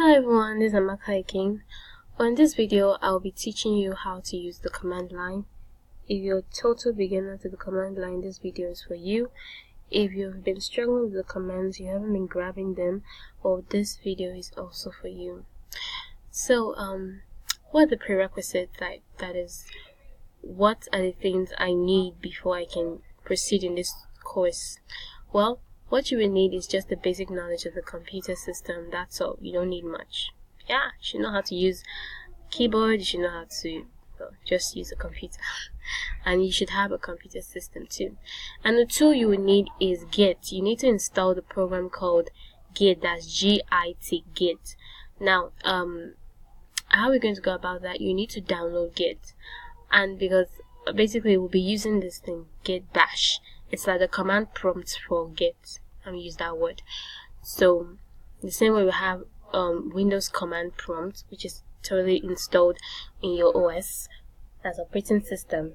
Hello everyone, this is Amaka again. On this video, I'll be teaching you how to use the command line. If you're a total beginner to the command line, this video is for you. If you've been struggling with the commands, you haven't been grabbing them, well, this video is also for you. So, what are the prerequisites? That is, what are the things I need before I can proceed in this course? Well, what you will need is just the basic knowledge of the computer system. That's all. You don't need much. Yeah, you should know how to use keyboard. You should know how to just use a computer. And you should have a computer system too. And the tool you will need is Git. You need to install the program called Git. That's G-I-T, Git. Now, how are we going to go about that? You need to download Git. And because basically we'll be using this thing, Git bash. It's like the command prompt for Git. I'm use that word. So the same way we have Windows command prompt, which is totally installed in your OS as operating system.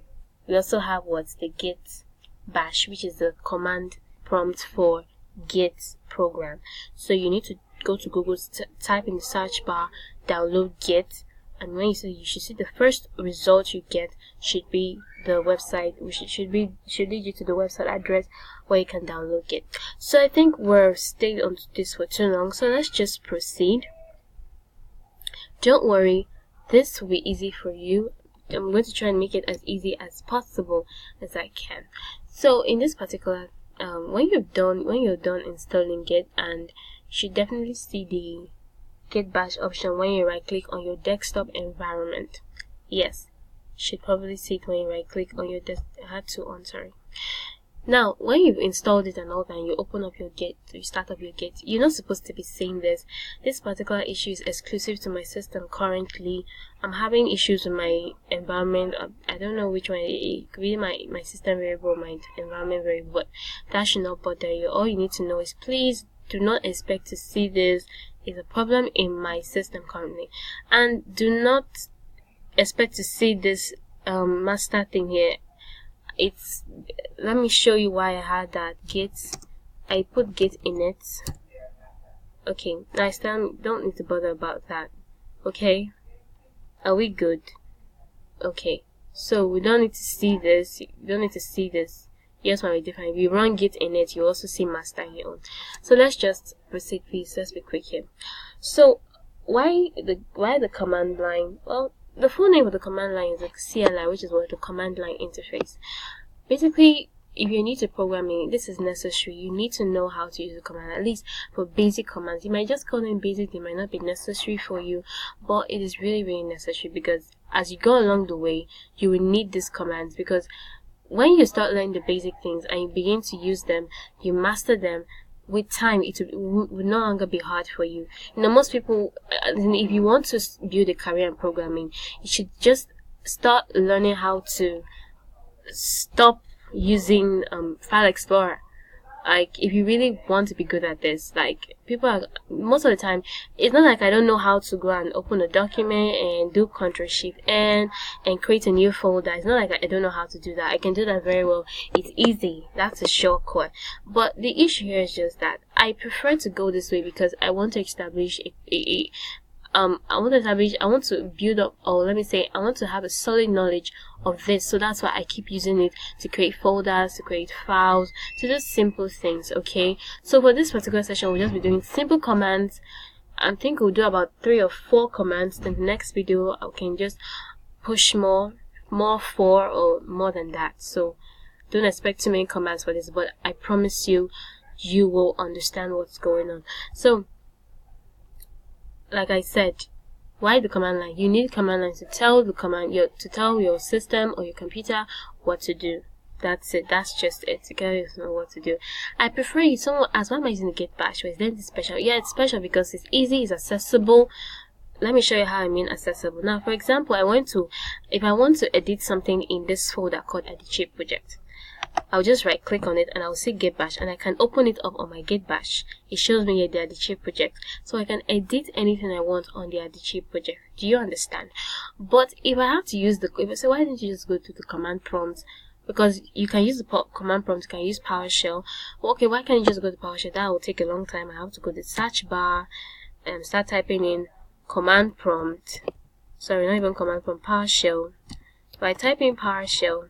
We also have the Git bash, which is the command prompt for Git program. So you need to go to Google, type in the search bar, download Git, and when you should see the first result you get should be the website, which should lead you to the website address where you can download Git. So I think we're staying on this for too long, so let's just proceed. Don't worry, this will be easy for you. I'm going to try and make it as easy as possible as I can. So in this particular, when you're done installing Git, and you should definitely see the Git bash option when you right click on your desktop environment. Yes, you should probably see it when you right click on your desktop. I had to on, sorry. Now, when you've installed it and all that, and you open up your Git, you start up your Git, you're not supposed to be seeing this. This particular issue is exclusive to my system currently. I'm having issues with my environment. I don't know which one. It could be my system variable, my environment variable, but that should not bother you. All you need to know is please do not expect to see this. Is a problem in my system currently, and do not expect to see this master thing here. Let me show you why I had that Git. I put Git in it. Okay, now I still don't need to bother about that. Okay, are we good? Okay, so we don't need to see this. You don't need to see this. Yours might be different. If you run Git in it, you also see master here. So let's just proceed, please. Let's be quick here. So why the command line? Well, the full name of the command line is a CLI, which is the command line interface. Basically, if you're new to programming, this is necessary. You need to know how to use the command, at least for basic commands. You might just call them basic, they might not be necessary for you, but it is really, really necessary, because as you go along the way, you will need these commands, because when you start learning the basic things and you begin to use them, you master them, with time it will no longer be hard for you. You know, most people, if you want to build a career in programming, you should just start learning how to stop using File Explorer. Like, if you really want to be good at this, like, most of the time, it's not like I don't know how to go and open a document and do Ctrl-Shift-N and create a new folder. It's not like I don't know how to do that. I can do that very well. It's easy. That's a shortcut. But the issue here is just that I prefer to go this way because I want to establish I want to build up, or let me say, I want to have a solid knowledge of this. So that's why I keep using it to create folders, to create files, to do simple things, okay? So for this particular session, we'll just be doing simple commands. I think we'll do about 3 or 4 commands. Then the next video, I can just push more 4 or more than that. So don't expect too many commands for this, but I promise you, you will understand what's going on. So, like I said, why the command line? You need command line to tell your system or your computer what to do. That's it. That's just it. To tell you what to do. I prefer you. Someone asked, why am I using the Git bash? Well, then it's special. Yeah, it's special because it's easy, it's accessible. Let me show you how I mean accessible. Now, for example, if I want to edit something in this folder called Edit project, I'll just right click on it and I'll see Git bash, and I can open it up on my Git bash. It shows me here the Edit project, so I can edit anything I want on the Edit project. Do you understand? But if I have to use if I say, why didn't you just go to the command prompt? Because you can use the command prompt, you can use PowerShell. Well, okay, why can't you just go to PowerShell? That will take a long time. I have to go to the search bar start typing in command prompt. Sorry, not even command prompt, PowerShell. If I type in PowerShell,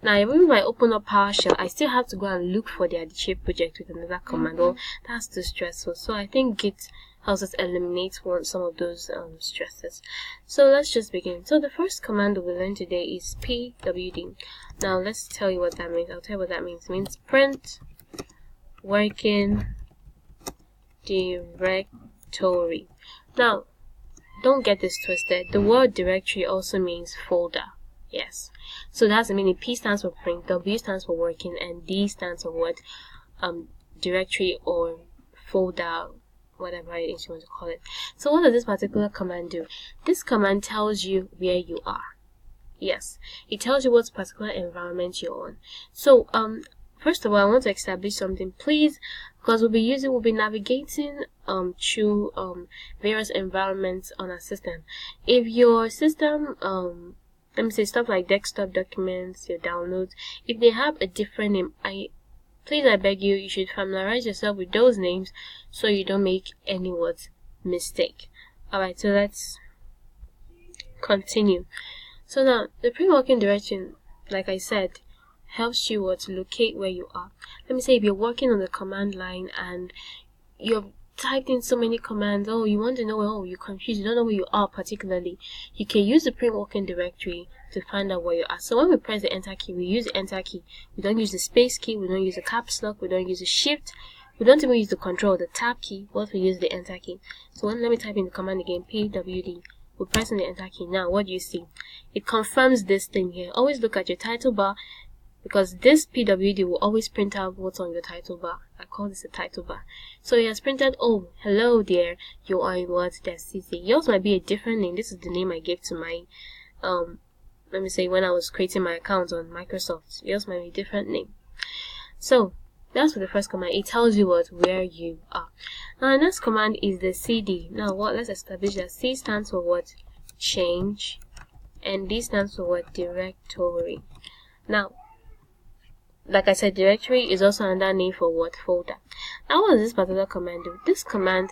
now even if I open up PowerShell, I still have to go and look for the Adichie project with another command. Well, that's too stressful. So I think Git helps us eliminate some of those stresses. So let's just begin. So the first command we will learn today is pwd. Now let's tell you what that means. I'll tell you what that means. It means print working directory. Now don't get this twisted. The word directory also means folder. Yes. So that's the meaning. P stands for print, W stands for working, and D stands for what? Directory or folder, whatever it is you want to call it. So what does this particular command do? This command tells you where you are. Yes. It tells you what particular environment you're on. So first of all, I want to establish something, please, because we'll be navigating through various environments on our system. If your system let me say stuff like desktop documents, your downloads, if they have a different name, I beg you should familiarize yourself with those names so you don't make any mistake. Alright, so let's continue. So now the pre-working directory, like I said, helps you to locate where you are. Let me say if you're working on the command line and you've typed in so many commands, you want to know, you're confused, you don't know where you are particularly, you can use the pre-working directory to find out where you are. So when we press the enter key, we use the enter key. We don't use the space key, we don't use the caps lock, we don't use the shift, we don't even use the control, the tab key, but we use the enter key. So let me type in the command again, pwd. We're pressing the enter key. Now what do you see? It confirms this thing here. Always look at your title bar, because this pwd will always print out what's on your title bar. I call this a title bar. So it has printed, oh, hello there, you are in what? .cc. Yours might be a different name. This is the name I gave to my let me say when I was creating my account on Microsoft. Yours might be a different name. So that's for the first command. It tells you where you are. Now the next command is the cd. Now let's establish that C stands for what? Change, and D stands for what? Directory. Now like I said, directory is also another name for what? Folder. Now what does this particular command do? This command,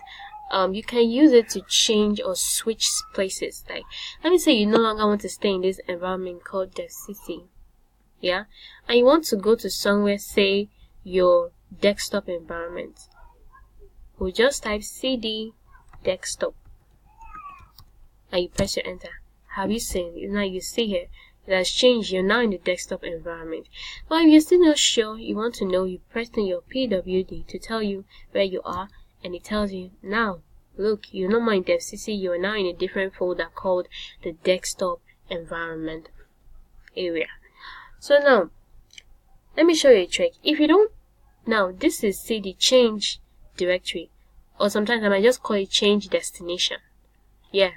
you can use it to change or switch places. Like, let me say you no longer want to stay in this environment called .cc, yeah, and you want to go to somewhere, say your desktop environment. We'll just type cd desktop and you press your enter. Have you seen? Now you see here, it has changed. You're now in the desktop environment. But if you're still not sure, you want to know, you press in your pwd to tell you where you are, and it tells you, now look, you're no more in .cc, you're now in a different folder called the desktop environment area. So now let me show you a trick. If you don't, now this is cd change directory, or sometimes I might just call it change destination. Yeah,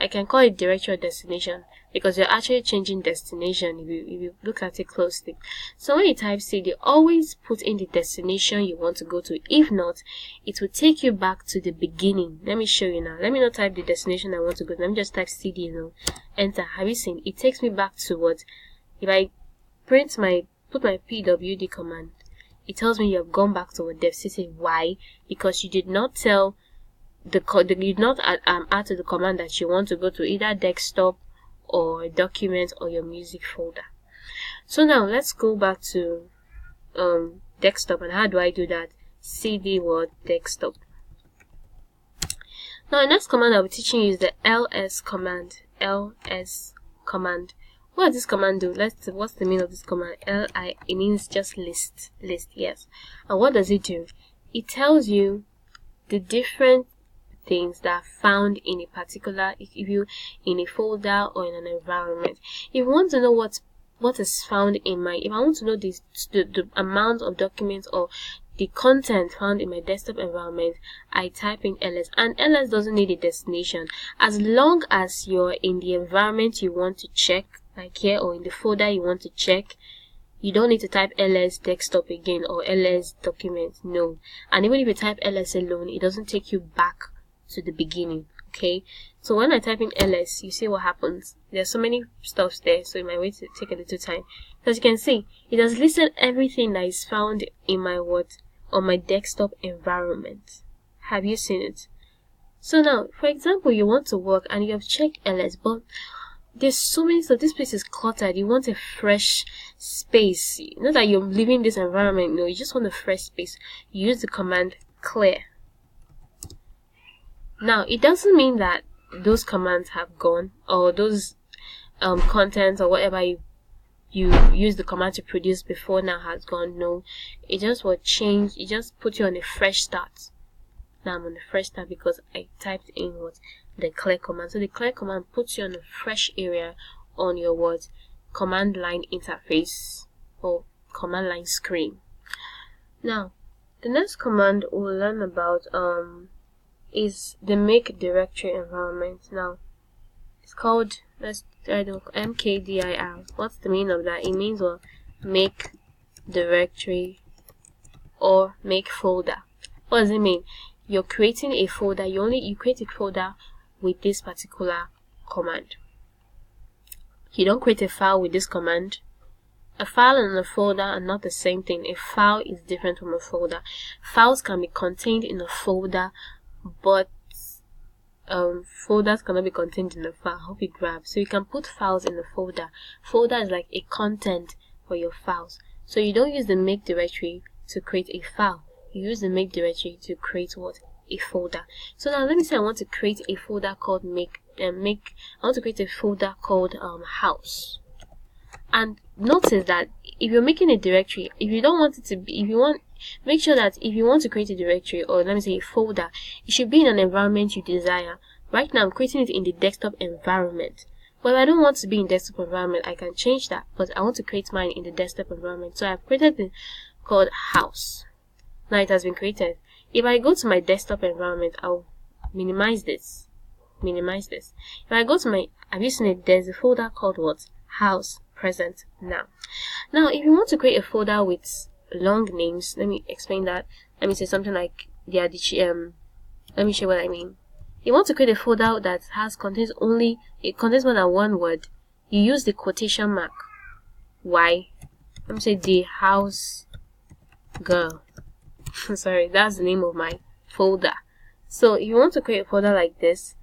I can call it directory or destination, because you're actually changing destination if you look at it closely. So when you type cd, always put in the destination you want to go to. If not, it will take you back to the beginning. Let me show you now. Let me not type the destination I want to go to. Let me just type cd now. Enter. Have you seen? It takes me back to what? If I put my pwd command, it tells me you have gone back to what? .cc. Why? Because you did not tell you did not add to the command that you want to go to either desktop or documents or your music folder. So now let's go back to desktop. And how do I do that? cd what? Desktop. Now the next command I'll be teaching you is the ls command. ls command. What does this command do? What's the meaning of this command? It means just list, yes. And what does it do? It tells you the different things that are found in a particular, if you in a folder or in an environment. If you want to know what is found in if I want to know the amount of documents or the content found in my desktop environment, I type in ls, and ls doesn't need a destination. As long as you're in the environment you want to check, like here, or in the folder you want to check, you don't need to type ls desktop again or ls documents. No. And even if you type ls alone, it doesn't take you back to the beginning. Okay, so when I type in ls, you see what happens. There's so many stuffs there, so it might wait to take a little time. As you can see, it has listed everything that is found in my on my desktop environment. Have you seen it? So now, for example, you want to work and you have checked ls, but there's so many stuff. This place is cluttered. You want a fresh space. Not that you're leaving this environment. No, you just want a fresh space. You use the command clear. Now, it doesn't mean that those commands have gone, or those contents or whatever you use the command to produce before now has gone. No, it just will change. It just puts you on a fresh start. Now I'm on the fresh start because I typed in the clear command. So the clear command puts you on a fresh area on your command line interface or command line screen. Now the next command we'll learn about is the make directory environment. Now it's called, let's try to mkdir. What's the meaning of that? It means make directory or make folder. What does it mean? You're creating a folder. You create a folder with this particular command. You don't create a file with this command. A file and a folder are not the same thing. A file is different from a folder. Files can be contained in a folder, but folders cannot be contained in a file. I hope you grab. So you can put files in a folder. Folder is like a content for your files. So you don't use the make directory to create a file. You use the make directory to create a folder. So now let me say I want to create a folder called I want to create a folder called house. And notice that if you're making a directory, if you don't want it to be, make sure that if you want to create a directory, or let me say a folder, it should be in an environment you desire. Right now I'm creating it in the desktop environment. Well, I don't want to be in desktop environment. I can change that, but I want to create mine in the desktop environment. So I've created it called house. Now it has been created. If I go to my desktop environment, I'll minimize this. If I go to I've used it, there's a folder called house present now. Now if you want to create a folder with long names, let me explain that. Let me say something like let me show you what I mean. You want to create a folder that contains more than one word. You use the quotation mark. Why? Let me say the house girl. Sorry, that's the name of my folder. So if you want to create a folder like this,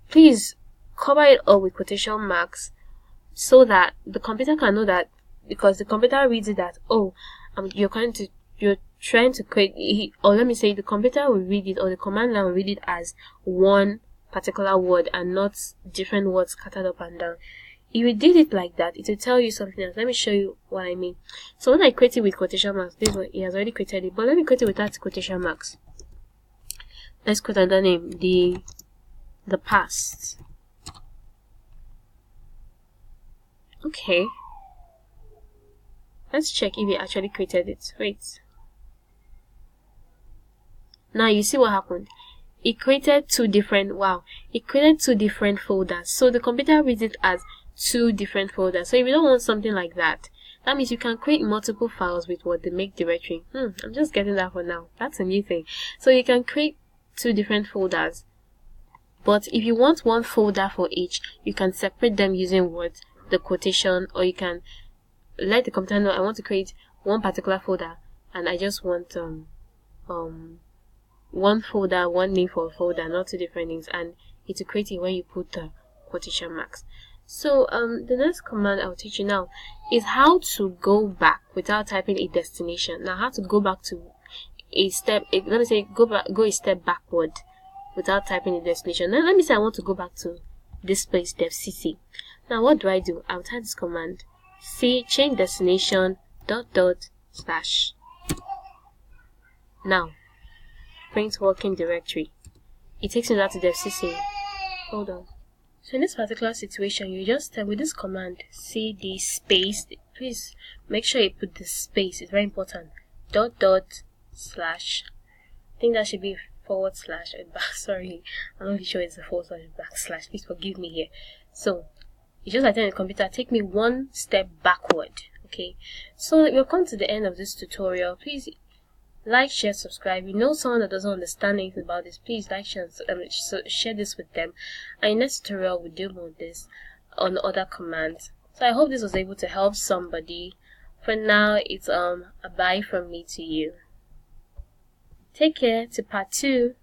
please cover it up with quotation marks so that the computer can know that, because the computer reads it that you're trying to create, or let me say the computer will read it, or the command line will read it as one particular word and not different words scattered up and down. If you did it like that, it will tell you something else. Let me show you what I mean. So when I create it with quotation marks, this one, it has already created it, but let me create it without quotation marks. Let's create another name, the past. Okay. Let's check if it actually created it. Wait. Now you see what happened. It created two different folders. So the computer reads it as two different folders. So if you don't want something like that, that means you can create multiple files with the make directory. I'm just getting that for now. That's a new thing. So you can create two different folders. But if you want one folder for each, you can separate them using the quotation, or you can let the computer know I want to create one particular folder and I just want one folder, one name for a folder, not two different names, and it will create it when you put the quotation marks. So the next command I'll teach you now is how to go back without typing a destination. Now how to go back to let me say go a step backward without typing a destination. Now let me say I want to go back to this place, devcc. Now what do? I'll type this command, change destination ... Now print working directory. It takes me back to devcc. Hold on. So in this particular situation, you just with this command, cd space, please make sure you put the space, it's very important, ... I think that should be / sorry, I'm not really sure it's a / backslash, please forgive me here. So you just attend the computer, take me one step backward. Okay, so we've come to the end of this tutorial. Please like, share, subscribe. You know someone that doesn't understand anything about this, please like, share, share this with them. And in next tutorial we'll do more of this on other commands. So I hope this was able to help somebody. For now, it's a bye from me to you. Take care, to part 2.